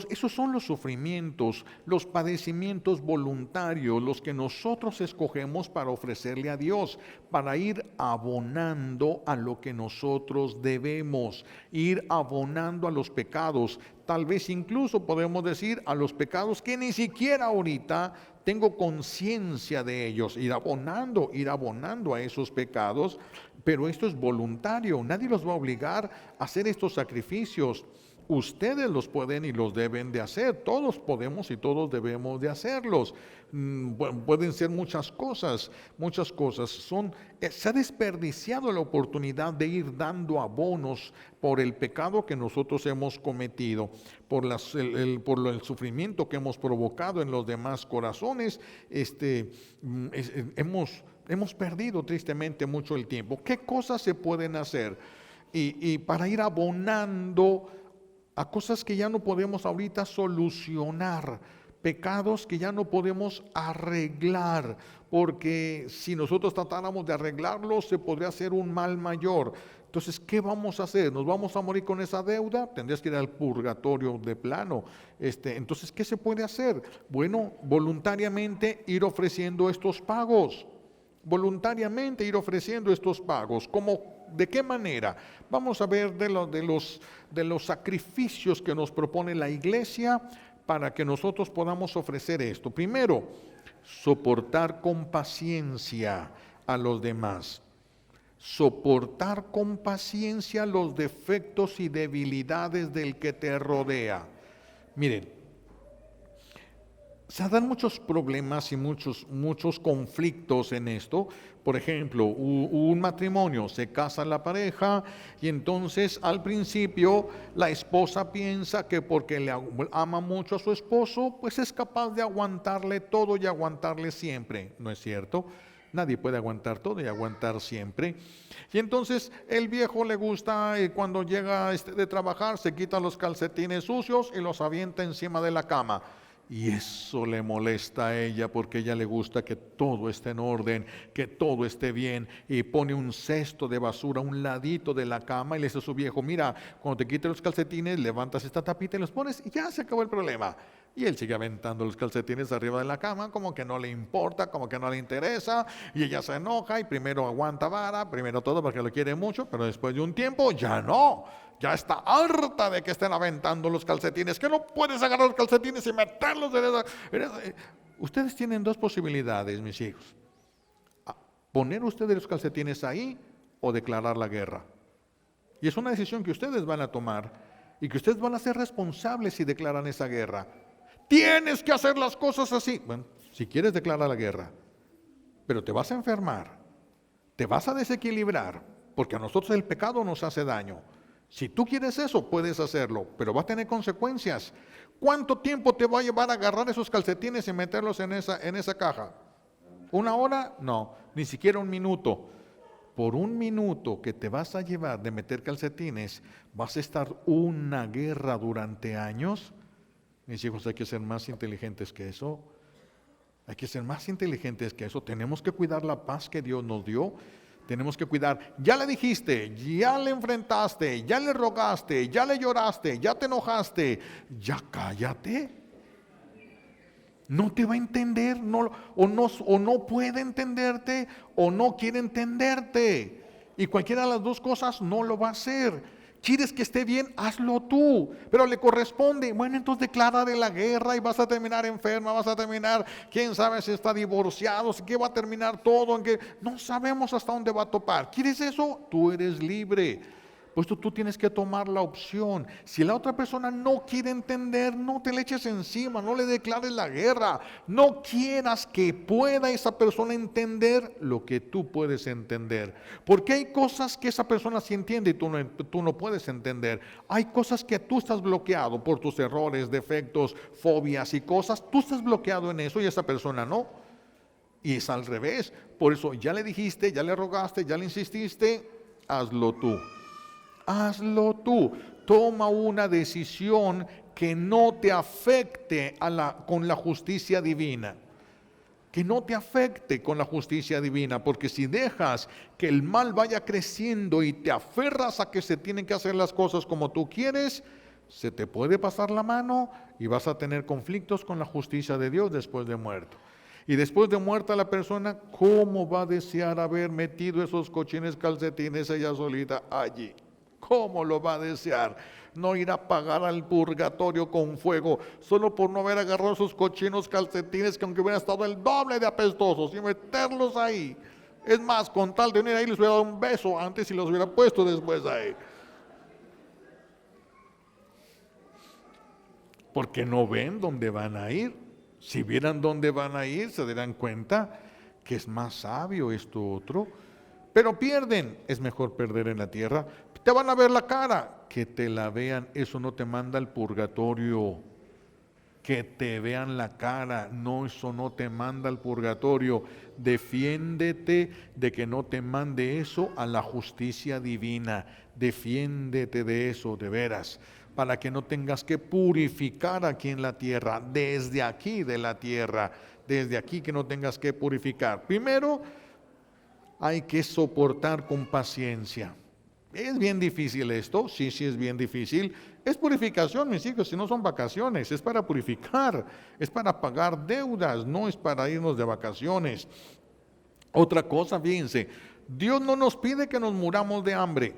Speaker 1: Esos son los sufrimientos, los padecimientos voluntarios, los que nosotros escogemos para ofrecerle a Dios, para ir abonando a lo que nosotros debemos, ir abonando a los pecados. Tal vez incluso podemos decir a los pecados que ni siquiera ahorita tengo conciencia de ellos, ir abonando a esos pecados, pero esto es voluntario, nadie los va a obligar a hacer estos sacrificios. Ustedes los pueden y los deben de hacer, todos podemos y todos debemos de hacerlos. Pueden ser muchas cosas. Se ha desperdiciado la oportunidad de ir dando abonos por el pecado que nosotros hemos cometido, por el sufrimiento que hemos provocado en los demás corazones. Hemos perdido tristemente mucho el tiempo. ¿Qué cosas se pueden hacer? Y para ir abonando a cosas que ya no podemos ahorita solucionar, pecados que ya no podemos arreglar, porque si nosotros tratáramos de arreglarlos se podría hacer un mal mayor. Entonces, ¿qué vamos a hacer? ¿Nos vamos a morir con esa deuda? Tendrías que ir al purgatorio de plano. Entonces, ¿qué se puede hacer? Bueno, voluntariamente ir ofreciendo estos pagos. Voluntariamente ir ofreciendo estos pagos. ¿Cómo? ¿De qué manera? Vamos a ver de los sacrificios que nos propone la iglesia para que nosotros podamos ofrecer esto. Primero, soportar con paciencia a los demás. Soportar con paciencia los defectos y debilidades del que te rodea. Miren, se dan muchos problemas y muchos conflictos en esto. Por ejemplo, un matrimonio, se casa la pareja y entonces al principio la esposa piensa que porque le ama mucho a su esposo, pues es capaz de aguantarle todo y aguantarle siempre. ¿No es cierto? Nadie puede aguantar todo y aguantar siempre. Y entonces el viejo le gusta cuando llega de trabajar, se quita los calcetines sucios y los avienta encima de la cama. Y eso le molesta a ella porque a ella le gusta que todo esté en orden, que todo esté bien. Y pone un cesto de basura a un ladito de la cama y le dice a su viejo, mira, cuando te quites los calcetines, levantas esta tapita y los pones y ya se acabó el problema. Y él sigue aventando los calcetines arriba de la cama como que no le importa, como que no le interesa. Y ella se enoja y primero aguanta vara, primero todo porque lo quiere mucho, pero después de un tiempo ya no. Ya está harta de que estén aventando los calcetines, que no puedes agarrar los calcetines y meterlos en esa. Ustedes tienen dos posibilidades, mis hijos. Poner ustedes los calcetines ahí o declarar la guerra. Y es una decisión que ustedes van a tomar y que ustedes van a ser responsables si declaran esa guerra. Tienes que hacer las cosas así. Bueno, si quieres declarar la guerra, pero te vas a enfermar, te vas a desequilibrar, porque a nosotros el pecado nos hace daño. Si tú quieres eso, puedes hacerlo, pero va a tener consecuencias. ¿Cuánto tiempo te va a llevar a agarrar esos calcetines y meterlos en esa caja? ¿Una hora? No, ni siquiera un minuto. Por un minuto que te vas a llevar de meter calcetines, vas a estar una guerra durante años. Mis hijos, hay que ser más inteligentes que eso. Hay que ser más inteligentes que eso. Tenemos que cuidar la paz que Dios nos dio. Tenemos que cuidar, ya le dijiste, ya le enfrentaste, ya le rogaste, ya le lloraste, ya te enojaste, ya cállate. No te va a entender, o no puede entenderte, o no quiere entenderte. Y cualquiera de las dos cosas no lo va a hacer. ¿Quieres que esté bien? Hazlo tú, pero le corresponde. Bueno, entonces declárale la guerra y vas a terminar enferma, vas a terminar, quién sabe si está divorciado, si qué va a terminar todo, en que no sabemos hasta dónde va a topar. ¿Quieres eso? Tú eres libre. Pues tú tienes que tomar la opción. Si la otra persona no quiere entender, no te le eches encima, no le declares la guerra. No quieras que pueda esa persona entender lo que tú puedes entender. Porque hay cosas que esa persona sí entiende y tú no puedes entender. Hay cosas que tú estás bloqueado por tus errores, defectos, fobias y cosas. Tú estás bloqueado en eso y esa persona no. Y es al revés. Por eso ya le dijiste, ya le rogaste, ya le insististe, hazlo tú. Hazlo tú, toma una decisión que no te afecte con la justicia divina, que no te afecte con la justicia divina, porque si dejas que el mal vaya creciendo y te aferras a que se tienen que hacer las cosas como tú quieres, se te puede pasar la mano y vas a tener conflictos con la justicia de Dios después de muerto. Y después de muerta la persona, ¿cómo va a desear haber metido esos cochines calcetines ella solita allí? ¿Cómo lo va a desear? No ir a pagar al purgatorio con fuego solo por no haber agarrado esos cochinos calcetines que aunque hubieran estado el doble de apestosos y meterlos ahí. Es más, con tal de venir ahí les hubiera dado un beso antes y los hubiera puesto después ahí. Porque no ven dónde van a ir. Si vieran dónde van a ir, se darán cuenta que es más sabio esto otro. Pero pierden, es mejor perder en la tierra. Te van a ver la cara, que te la vean, eso no te manda al purgatorio. Que te vean la cara, no, eso no te manda al purgatorio. Defiéndete de que no te mande eso a la justicia divina. Defiéndete de eso, de veras. para que no tengas que purificar aquí en la tierra, desde aquí de la tierra, desde aquí que no tengas que purificar. Primero, hay que soportar con paciencia. ¿Es bien difícil esto? Sí, es bien difícil. Es purificación, mis hijos, si no son vacaciones, es para purificar, es para pagar deudas, no es para irnos de vacaciones. Otra cosa, fíjense, Dios no nos pide que nos muramos de hambre.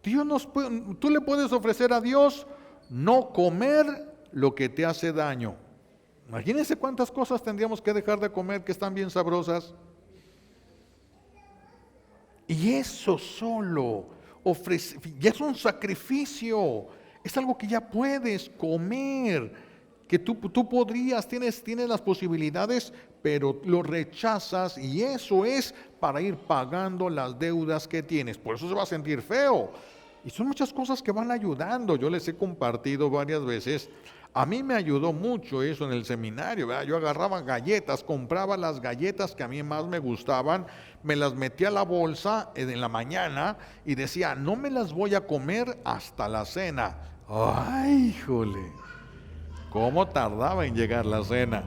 Speaker 1: Tú le puedes ofrecer a Dios no comer lo que te hace daño. Imagínense cuántas cosas tendríamos que dejar de comer que están bien sabrosas. Y eso solo ya es un sacrificio, es algo que ya puedes comer, que tú podrías, tienes las posibilidades, pero lo rechazas y eso es para ir pagando las deudas que tienes. Por eso se va a sentir feo. Y son muchas cosas que van ayudando. Yo les he compartido varias veces. A mí me ayudó mucho eso en el seminario, ¿verdad? Yo agarraba galletas, compraba las galletas que a mí más me gustaban, me las metía a la bolsa en la mañana y decía, no me las voy a comer hasta la cena. ¡Ay, híjole! ¿Cómo tardaba en llegar la cena?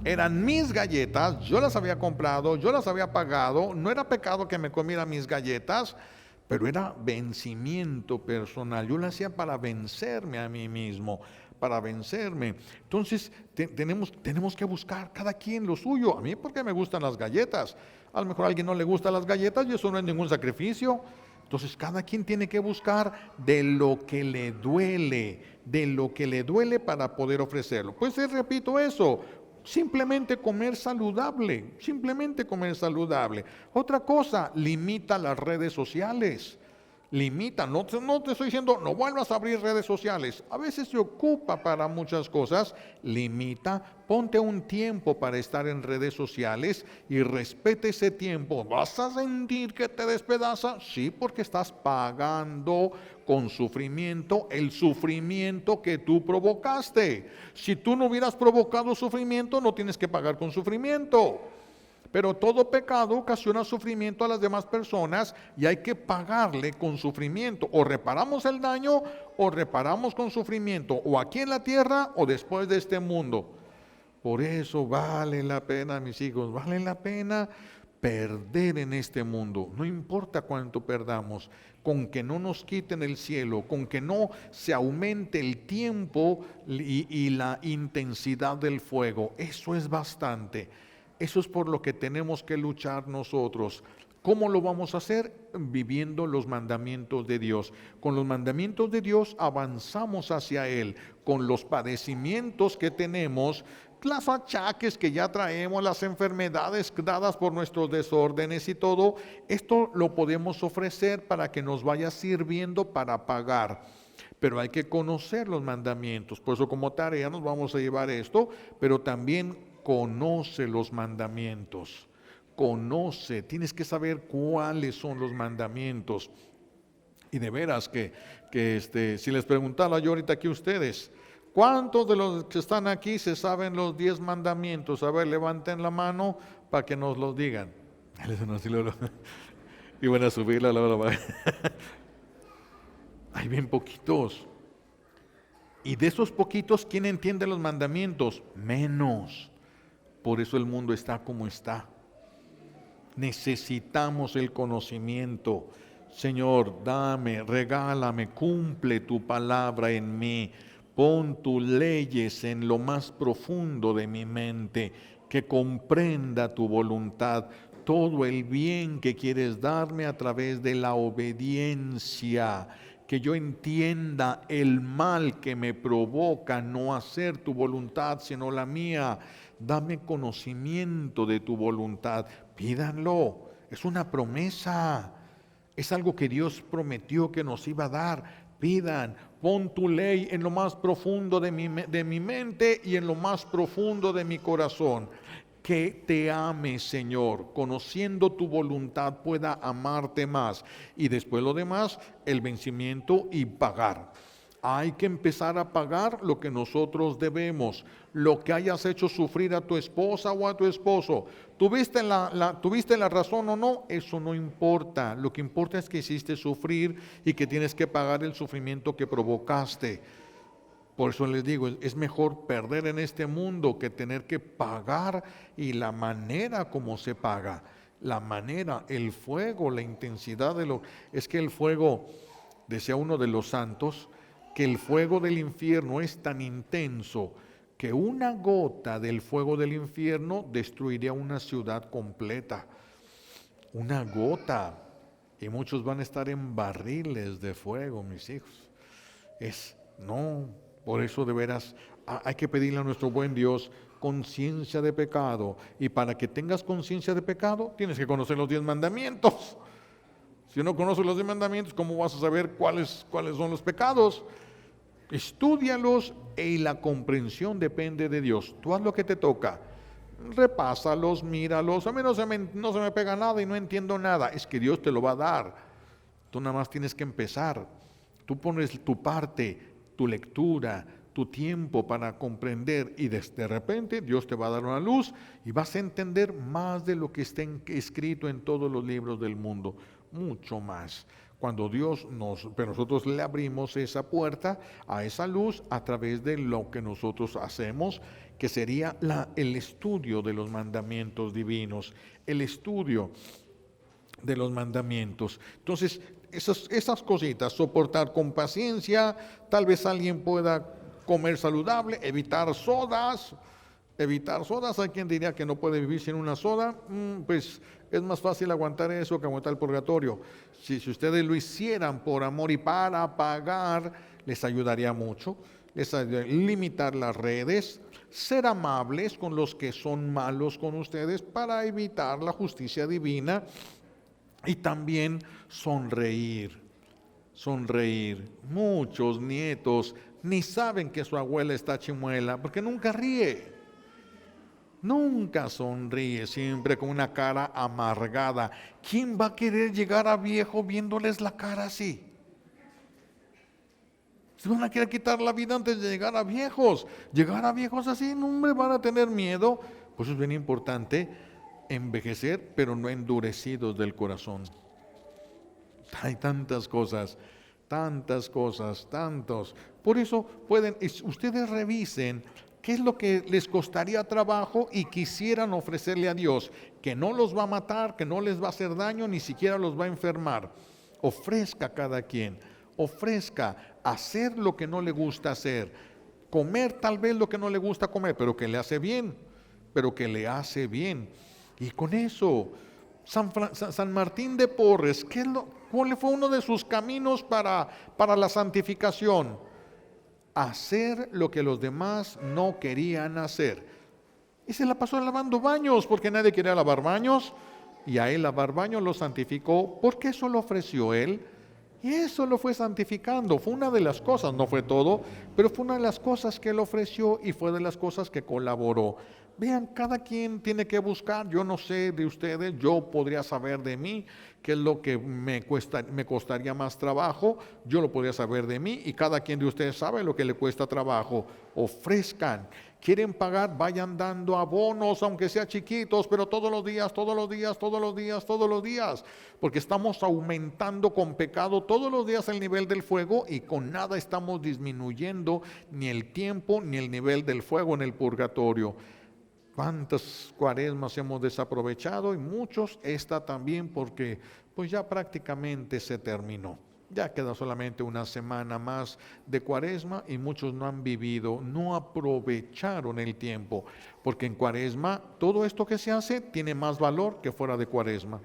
Speaker 1: Eran mis galletas, yo las había comprado, yo las había pagado, no era pecado que me comiera mis galletas, pero era vencimiento personal. Yo lo hacía para vencerme a mí mismo, para vencerme. Entonces tenemos que buscar cada quien lo suyo. A mí porque me gustan las galletas. A lo mejor a alguien no le gustan las galletas y eso no es ningún sacrificio. Entonces cada quien tiene que buscar de lo que le duele para poder ofrecerlo. Pues repito eso. Simplemente comer saludable. Otra cosa, limita las redes sociales. Limita, no te estoy diciendo no vuelvas a abrir redes sociales. A veces se ocupa para muchas cosas. Limita, ponte un tiempo para estar en redes sociales y respete ese tiempo. ¿Vas a sentir que te despedaza? Sí, porque estás pagando con sufrimiento el sufrimiento que tú provocaste. Si tú no hubieras provocado sufrimiento, no tienes que pagar con sufrimiento. Pero todo pecado ocasiona sufrimiento a las demás personas y hay que pagarle con sufrimiento. O reparamos el daño o reparamos con sufrimiento, o aquí en la tierra o después de este mundo. Por eso vale la pena, mis hijos, vale la pena perder en este mundo. No importa cuánto perdamos, con que no nos quiten el cielo, con que no se aumente el tiempo y la intensidad del fuego. Eso es bastante. Eso es por lo que tenemos que luchar nosotros. ¿Cómo lo vamos a hacer? Viviendo los mandamientos de Dios. Con los mandamientos de Dios avanzamos hacia Él. Con los padecimientos que tenemos, los achaques que ya traemos, las enfermedades dadas por nuestros desórdenes y todo, esto lo podemos ofrecer para que nos vaya sirviendo para pagar. Pero hay que conocer los mandamientos. Por eso como tarea nos vamos a llevar esto, pero también conoce los mandamientos, tienes que saber cuáles son los mandamientos. Y de veras que si les preguntara yo ahorita aquí a ustedes, ¿cuántos de los que están aquí se saben los 10 mandamientos? A ver, levanten la mano para que nos los digan. Y van a subirla. Hay bien poquitos. Y de esos poquitos, ¿quién entiende los mandamientos? Menos. Por eso el mundo está como está. Necesitamos el conocimiento. Señor, dame, regálame, cumple tu palabra en mí. Pon tus leyes en lo más profundo de mi mente, que comprenda tu voluntad, todo el bien que quieres darme a través de la obediencia. Que yo entienda el mal que me provoca no hacer tu voluntad, sino la mía. Dame conocimiento de tu voluntad. Pídanlo. Es una promesa. Es algo que Dios prometió que nos iba a dar. Pidan. Pon tu ley en lo más profundo de mi mente y en lo más profundo de mi corazón. Que te ame, Señor, conociendo tu voluntad pueda amarte más. Y después lo demás, el vencimiento y pagar. Hay que empezar a pagar lo que nosotros debemos, lo que hayas hecho sufrir a tu esposa o a tu esposo. ¿Tuviste la razón o no? Eso no importa. Lo que importa es que hiciste sufrir y que tienes que pagar el sufrimiento que provocaste. Por eso les digo, es mejor perder en este mundo que tener que pagar, y la manera como se paga, la manera, el fuego, la intensidad es que el fuego, decía uno de los santos, que el fuego del infierno es tan intenso que una gota del fuego del infierno destruiría una ciudad completa. Una gota. Y muchos van a estar en barriles de fuego, mis hijos. Por eso de veras hay que pedirle a nuestro buen Dios conciencia de pecado. Y para que tengas conciencia de pecado, tienes que conocer los 10 mandamientos. Si no conoces los 10 mandamientos, ¿cómo vas a saber cuáles son los pecados? Estúdialos, y la comprensión depende de Dios. Tú haz lo que te toca. Repásalos, míralos. A mí no se me pega nada y no entiendo nada. Es que Dios te lo va a dar. Tú nada más tienes que empezar. Tú pones tu parte, tu lectura, tu tiempo para comprender, y de repente Dios te va a dar una luz y vas a entender más de lo que está escrito en todos los libros del mundo. Mucho más. Cuando pero nosotros le abrimos esa puerta a esa luz a través de lo que nosotros hacemos, que sería el estudio de los mandamientos divinos, el estudio de los mandamientos. Entonces, esas cositas, soportar con paciencia, tal vez alguien pueda comer saludable, evitar sodas. Hay quien diría que no puede vivir sin una soda. Pues es más fácil aguantar eso que aguantar el purgatorio. Si ustedes lo hicieran por amor y para pagar, les ayudaría mucho. Les ayudaría limitar las redes, ser amables con los que son malos con ustedes para evitar la justicia divina, y también sonreír. Muchos nietos ni saben que su abuela está chimuela porque nunca ríe. Nunca sonríe, siempre con una cara amargada. ¿Quién va a querer llegar a viejo viéndoles la cara así? Se van a querer quitar la vida antes de llegar a viejos. Llegar a viejos así, no, hombre, van a tener miedo. Pues es bien importante envejecer, pero no endurecidos del corazón. Hay tantas cosas. Por eso ustedes revisen qué es lo que les costaría trabajo y quisieran ofrecerle a Dios, que no los va a matar, que no les va a hacer daño, ni siquiera los va a enfermar. Ofrezca a cada quien, hacer lo que no le gusta hacer, comer tal vez lo que no le gusta comer, pero que le hace bien. Y con eso, San Martín de Porres, ¿cuál fue uno de sus caminos para la santificación? Hacer lo que los demás no querían hacer. Y se la pasó lavando baños, porque nadie quería lavar baños, y a él lavar baños lo santificó, porque eso lo ofreció él, y eso lo fue santificando. Fue una de las cosas, no fue todo, pero fue una de las cosas que él ofreció y fue de las cosas que colaboró. Vean, cada quien tiene que buscar. Yo no sé de ustedes, yo podría saber de mí qué es lo que me costaría más trabajo. Yo lo podría saber de mí, y cada quien de ustedes sabe lo que le cuesta trabajo. Ofrezcan. Quieren pagar, vayan dando abonos, aunque sean chiquitos, pero todos los días, porque estamos aumentando con pecado todos los días el nivel del fuego, y con nada estamos disminuyendo ni el tiempo ni el nivel del fuego en el purgatorio. ¿Cuántas cuaresmas hemos desaprovechado? Y muchos esta también, porque pues ya prácticamente se terminó. Ya queda solamente una semana más de cuaresma, y muchos no han vivido, no aprovecharon el tiempo, porque en cuaresma todo esto que se hace tiene más valor que fuera de cuaresma.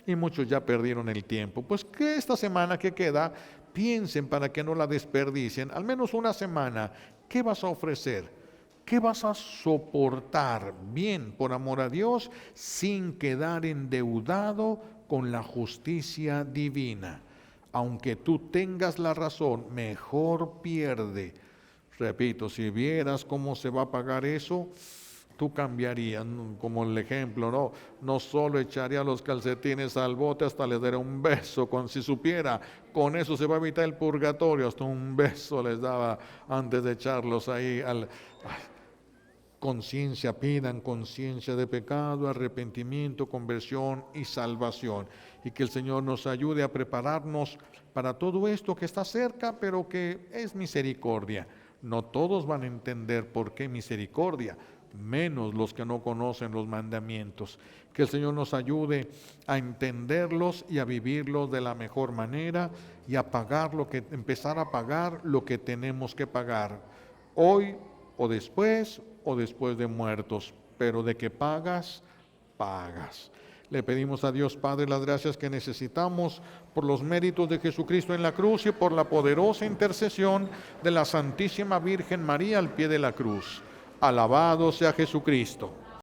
Speaker 1: Y muchos ya perdieron el tiempo. Pues que esta semana que queda, piensen para que no la desperdicien, al menos una semana. ¿Qué vas a ofrecer? ¿Qué vas a soportar bien por amor a Dios sin quedar endeudado con la justicia divina? Aunque tú tengas la razón, mejor pierde. Repito, si vieras cómo se va a pagar eso, tú cambiarías, como el ejemplo, ¿no? No solo echaría los calcetines al bote, hasta les daría un beso, si supiera, con eso se va a evitar el purgatorio, hasta un beso les daba antes de echarlos ahí al... Conciencia, pidan conciencia de pecado, arrepentimiento, conversión y salvación. Y que el Señor nos ayude a prepararnos para todo esto que está cerca, pero que es misericordia. No todos van a entender por qué misericordia, menos los que no conocen los mandamientos. Que el Señor nos ayude a entenderlos y a vivirlos de la mejor manera y a empezar a pagar lo que tenemos que pagar. Hoy o después de muertos, pero de que pagas, pagas. Le pedimos a Dios Padre las gracias que necesitamos por los méritos de Jesucristo en la cruz y por la poderosa intercesión de la Santísima Virgen María al pie de la cruz. Alabado sea Jesucristo.